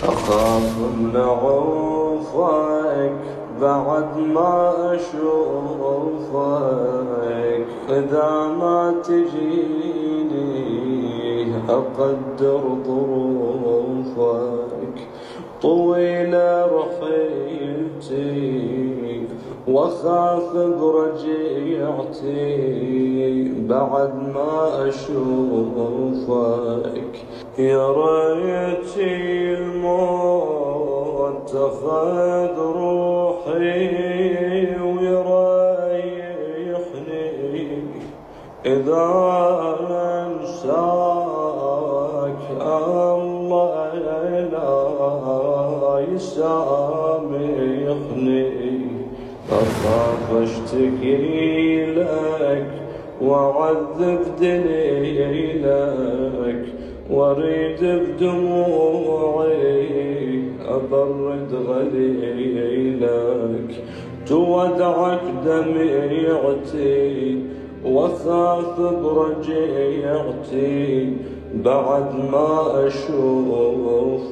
أخاف من عوفك بعد ما أشوفك، إذا ما تجيني أقدر ظروفك. طويلة رحيلتي وأخاف برجيعتي بعد ما أشوفك. يا ريتي الموت أخذ روحي ويريحني، إذا أنساك الله لا يسامحني. أخاف أشتكي لك وأعذب دليلك، وأريد بدموعي أبرد غليلك. تودعك دميعتي وأخاف برجيعتي بعد ما أشوفك.